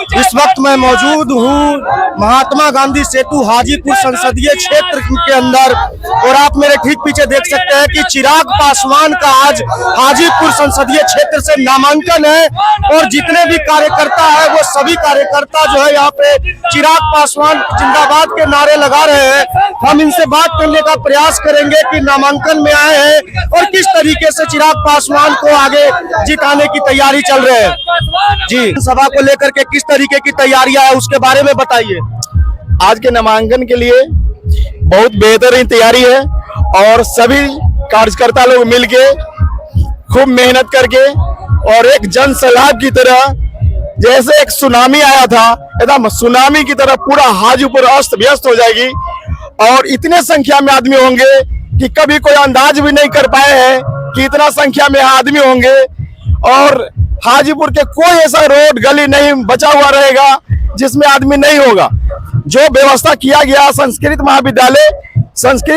इस वक्त मैं मौजूद हूँ महात्मा गांधी सेतु हाजीपुर संसदीय क्षेत्र के अंदर और आप मेरे ठीक पीछे देख सकते हैं कि चिराग पासवान का आज हाजीपुर संसदीय क्षेत्र से नामांकन है और जितने भी कार्यकर्ता है वो सभी कार्यकर्ता जो है यहाँ पे चिराग पासवान जिंदाबाद के नारे लगा रहे हैं। हम इनसे बात करने का प्रयास करेंगे कि नामांकन में आए हैं और किस तरीके से चिराग पासवान को आगे जिताने की तैयारी चल रही है। जी, सभा को लेकर के किस तरीके की तैयारियां है उसके बारे में बताइए। आज के नामांकन के लिए बहुत बेहतरीन तैयारी है और सभी कार्यकर्ता लोग मिलके खूब मेहनत करके और एक जन सैलाब की तरह जैसे एक सुनामी आया था एकदम सुनामी की तरह पूरा हाजीपुर अस्त व्यस्त हो जाएगी और इतने संख्या में आदमी होंगे कि कभी कोई अंदाज भी नहीं कर पाए हैं कि इतना संख्या में आदमी होंगे। और हाजीपुर के कोई ऐसा रोड गली नहीं बचा हुआ रहेगा जिसमें आदमी नहीं होगा। जो व्यवस्था किया गया संस्कृत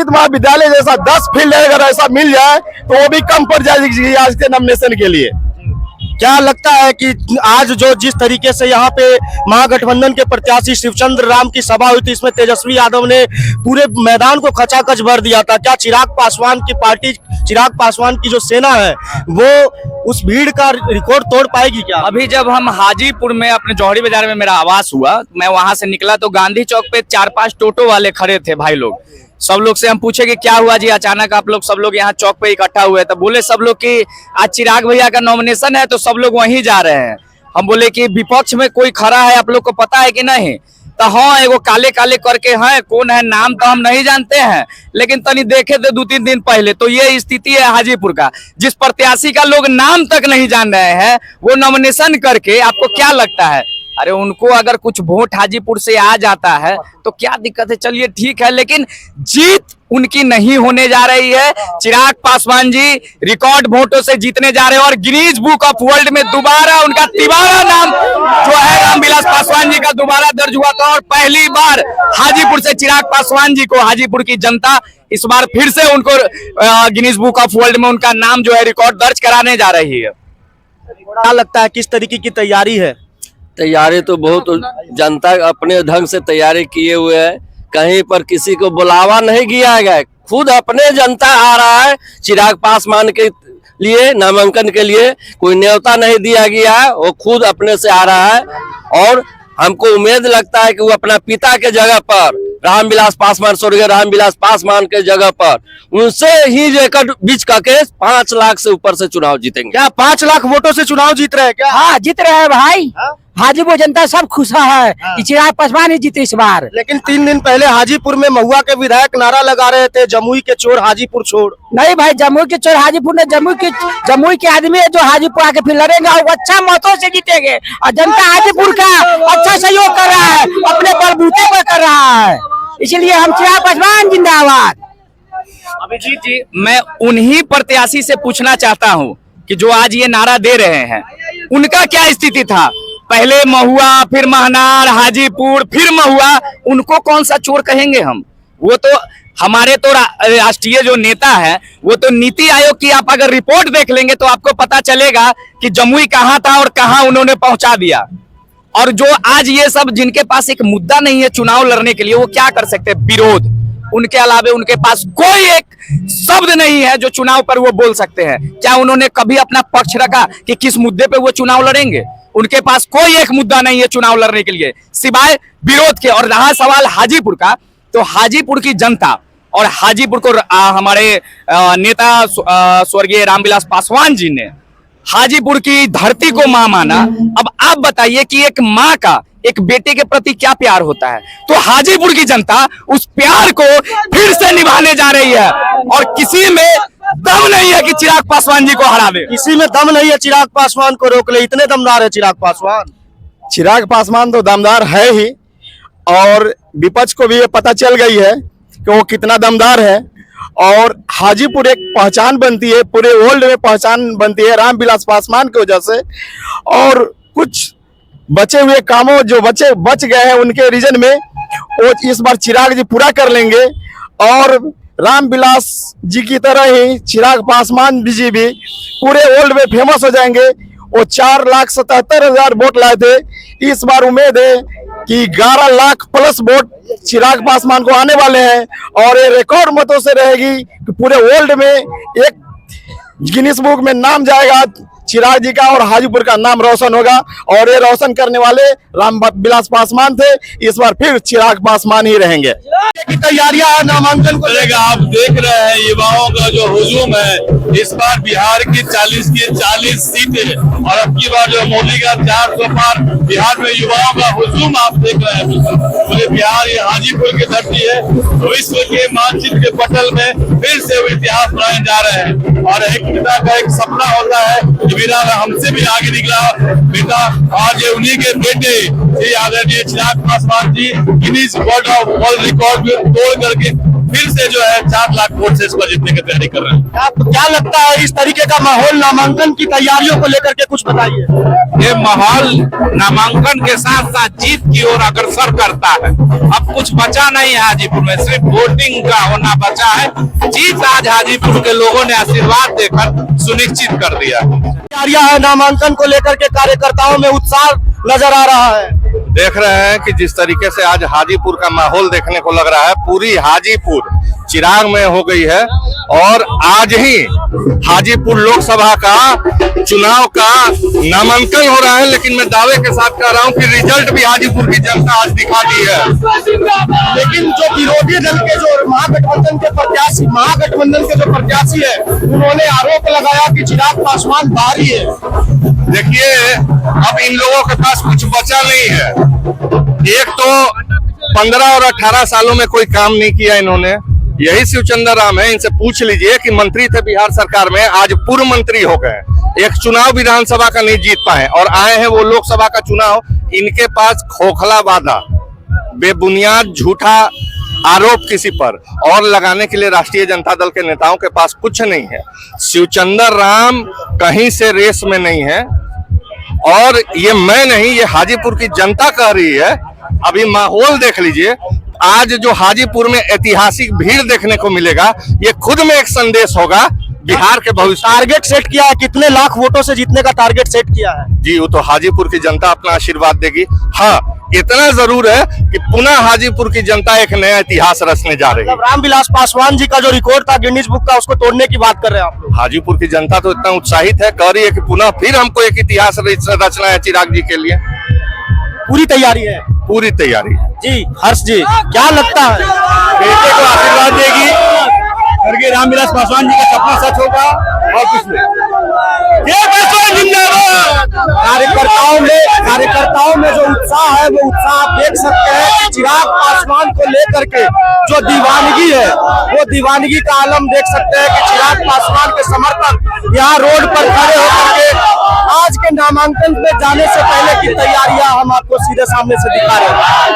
महाविद्यालय जैसा 10 फील्ड अगर ऐसा मिल जाए तो वो भी कम पड़ जाएगी आज के नॉमिनेशन के लिए। क्या लगता है कि आज जो जिस तरीके से यहाँ पे महागठबंधन के प्रत्याशी शिवचंद्र राम की सभा हुई थी, इसमें तेजस्वी यादव ने पूरे मैदान को खचाखच भर दिया था, क्या चिराग पासवान की पार्टी, चिराग पासवान की जो सेना है वो उस भीड़ का रिकॉर्ड तोड़ पाएगी क्या? अभी जब हम हाजीपुर में अपने जौहरी बाजार में मेरा आवास हुआ, मैं वहां से निकला तो गांधी चौक पे 4-5 टोटो वाले खड़े थे भाई लोग। सब लोग से हम पूछे कि क्या हुआ जी, अचानक आप लोग सब लोग यहाँ चौक पे इकट्ठा हुए? तो बोले सब लोग कि आज चिराग भैया का नॉमिनेशन है तो सब लोग वहीं जा रहे हैं। हम बोले कि विपक्ष में कोई खड़ा है आप लोग को पता है कि नहीं? तो हाँ, एगो काले काले करके हैं, कौन है नाम तो हम नहीं जानते हैं, लेकिन तनी देखे थे 2-3 दिन पहले। तो ये स्थिति है हाजीपुर का, जिस प्रत्याशी का लोग नाम तक नहीं जान रहे हैं वो नॉमिनेशन करके, आपको क्या लगता है? अरे उनको अगर कुछ वोट हाजीपुर से आ जाता है तो क्या दिक्कत है? चलिए ठीक है, लेकिन जीत उनकी नहीं होने जा रही है। चिराग पासवान जी रिकॉर्ड वोटों से जीतने जा रहे हैं और गिनीज बुक ऑफ वर्ल्ड में दोबारा उनका तिबारा नाम जो है रामविलास पासवान जी का दोबारा दर्ज हुआ था और पहली बार हाजीपुर से चिराग पासवान जी को हाजीपुर की जनता इस बार फिर से उनको गिनीज बुक ऑफ वर्ल्ड में उनका नाम जो है रिकॉर्ड दर्ज कराने जा रही है। क्या लगता है किस तरीके की तैयारी है? तैयारी तो बहुत जनता अपने ढंग से तैयारी किए हुए है, कहीं पर किसी को बुलावा नहीं किया गया, खुद अपने जनता आ रहा है चिराग पासवान के लिए नामांकन के लिए, कोई न्योता नहीं दिया गया है, वो खुद अपने से आ रहा है। और हमको उम्मीद लगता है कि वो अपना पिता के जगह पर रामविलास पासवान, स्वर्गीय रामविलास पासवान के जगह पर उनसे ही जेकर बीच करके 5 लाख से ऊपर से चुनाव जीतेंगे। क्या 5 लाख वोटों से चुनाव जीत रहे हैं क्या? हाँ, जीत रहे हैं भाई। हाजीपुर जनता सब खुश है कि चिराग पासवान ही जीते इस बार। लेकिन 3 दिन पहले हाजीपुर में महुआ के विधायक नारा लगा रहे थे, जमुई के चोर हाजीपुर छोड़। नहीं भाई, जमुई के चोर हाजीपुर ने, जमुई के आदमी है जो हाजीपुर आके फिर लड़ेंगे और अच्छा मतों से जीतेंगे। और जनता हाजीपुर का अच्छा सहयोग कर रहा है, अपने बलबूते पर कर रहा है, इसलिए हम चिराग पासवान जिंदाबाद। अभिजीत जी, मैं उन्हीं प्रत्याशी से पूछना चाहता हूँ कि जो आज ये नारा दे रहे हैं, उनका क्या स्थिति था? पहले महुआ, फिर महनार, हाजीपुर, फिर महुआ, उनको कौन सा चोर कहेंगे हम? वो तो हमारे तो राष्ट्रीय जो नेता है, वो तो नीति आयोग की आप अगर रिपोर्ट देख लेंगे तो आपको पता चलेगा कि जमुई कहाँ था और कहाँ उन्होंने पहुंचा दिया। और जो आज ये सब जिनके पास एक मुद्दा नहीं है चुनाव लड़ने के लिए, वो क्या कर सकते हैं? विरोध। उनके अलावे उनके पास कोई एक शब्द नहीं है जो चुनाव पर वो बोल सकते हैं। क्या उन्होंने कभी अपना पक्ष रखा कि किस मुद्दे पे वो चुनाव लड़ेंगे? उनके पास कोई एक मुद्दा नहीं है चुनाव लड़ने के लिए सिवाय विरोध के। और रहा सवाल हाजीपुर का, तो हाजीपुर की जनता और हाजीपुर को हमारे नेता स्वर्गीय रामविलास पासवान जी ने हाजीपुर की धरती को मां माना। अब आप बताइए कि एक मां का एक बेटे के प्रति क्या प्यार होता है? तो हाजीपुर की जनता उस प्यार को फिर से निभाने जा रही है और किसी में दम नहीं है कि चिराग पासवान जी को हरा दे। किसी में दम नहीं है चिराग पासवान को रोक ले, इतने दमदार है चिराग पासवान। चिराग पासवान तो दमदार है ही और विपक्ष को भी ये पता चल गई है कि वो कितना दमदार है। और हाजीपुर एक पहचान बनती है, पूरे वर्ल्ड में पहचान बनती है रामविलास पासवान की वजह से। और कुछ बचे हुए कामों जो बच गए हैं उनके रीजन में वो इस बार चिराग जी पूरा कर लेंगे और रामविलास जी की तरह ही चिराग पासवान जी भी पूरे वर्ल्ड में फेमस हो जाएंगे। वो 4,77,000 वोट लाए थे। इस बार उम्मीद है कि 11 लाख प्लस वोट चिराग पासवान को आने वाले हैं और ये रिकॉर्ड मतों से रहेगी कि पूरे वर्ल्ड में एक गिनीज बुक में नाम जाएगा चिराग जी का और हाजीपुर का नाम रोशन होगा। और ये रोशन करने वाले रामविलास पासवान थे, इस बार फिर चिराग पासवान ही रहेंगे। की तैयारियां हैं नामांकन को लेकर। आप देख रहे हैं युवाओं का जो हुजूम है। इस बार बिहार की 40 की 40 सीटें और अब की बार जो मोदी का 400 पार, बिहार में युवाओं का हुजूम आप देख रहे हैं। पूरे बिहार ये हाजीपुर की धरती है, विश्व के मानचित्र के पटल में फिर से वो इतिहास बनाए जा रहे हैं। और एक पिता का एक सपना होता है कि मेरा हमसे भी आगे निकला बेटा, आज ये उन्हीं के बेटे श्री आदरणीय Chirag Paswan ji Guinness world of world record में तोड़ करके फिर से जो है 4 लाख वोट से इस पर जीतने की तैयारी कर रहे हैं। आपको क्या लगता है इस तरीके का माहौल नामांकन की तैयारियों को लेकर के कुछ बताइए। ये माहौल नामांकन के साथ साथ जीत की ओर अग्रसर करता है। अब कुछ बचा नहीं है हाजीपुर में, सिर्फ वोटिंग का होना बचा है। जीत आज हाजीपुर के लोगों ने आशीर्वाद देकर सुनिश्चित कर दिया। तैयारियां है नामांकन को लेकर के, कार्यकर्ताओं में उत्साह नजर आ रहा है। देख रहे हैं कि जिस तरीके से आज हाजीपुर का माहौल देखने को लग रहा है, पूरी हाजीपुर चिराग में हो गई है। और आज ही हाजीपुर लोकसभा का चुनाव का नामांकन हो रहा है, लेकिन मैं दावे के साथ कह रहा हूं कि रिजल्ट भी हाजीपुर की जनता आज दिखा दी है। लेकिन जो विरोधी दल के जो महागठबंधन के जो प्रत्याशी है, उन्होंने आरोप लगाया कि चिराग पासवान बाहरी है। देखिए, अब इन लोगों के पास कुछ बचा नहीं है। एक तो 15 और 18 सालों में कोई काम नहीं किया इन्होंने। यही शिवचंद्र राम है, इनसे पूछ लीजिए कि मंत्री थे बिहार सरकार में, आज पूर्व मंत्री हो गए। एक चुनाव विधानसभा का नहीं जीत पाए और आए हैं वो लोकसभा का चुनाव। इनके पास खोखला वादा, बेबुनियाद झूठा आरोप किसी पर और लगाने के लिए राष्ट्रीय जनता दल के नेताओं के पास कुछ नहीं है। शिवचंद्र राम कहीं से रेस में नहीं है और ये मैं नहीं, ये हाजीपुर की जनता कह रही है। अभी माहौल देख लीजिए, आज जो हाजीपुर में ऐतिहासिक भीड़ देखने को मिलेगा, ये खुद में एक संदेश होगा बिहार के भविष्य। टारगेट सेट किया है, कितने लाख वोटों से जीतने का टारगेट सेट किया है? जी, वो तो हाजीपुर की जनता अपना आशीर्वाद देगी। हाँ, इतना जरूर है कि पुनः हाजीपुर की जनता एक नया इतिहास रचने जा रही है। रामविलास पासवान जी का जो रिकॉर्ड था गिनीज बुक का, उसको तोड़ने की बात कर रहे हैं आप लोग। हाजीपुर की जनता तो इतना उत्साहित है, कह रही है कि पुनः फिर हमको एक इतिहास रचना है चिराग जी के लिए। पूरी तैयारी है? पूरी तैयारी है जी। हर्ष जी, क्या लगता है? बेटे को आशीर्वाद देगी करके रामविलास पासवान जी का सपना सच होगा और कुछ नहीं। कार्यकर्ताओं में जो उत्साह है, वो उत्साह आप देख सकते हैं कि चिराग पासवान को लेकर के जो दीवानगी है, वो दीवानगी का आलम देख सकते हैं कि चिराग पासवान के समर्थक यहाँ रोड पर खड़े होकर के आज के नामांकन में जाने से पहले की तैयारियां हम आपको सीधे सामने से दिखा रहे हैं।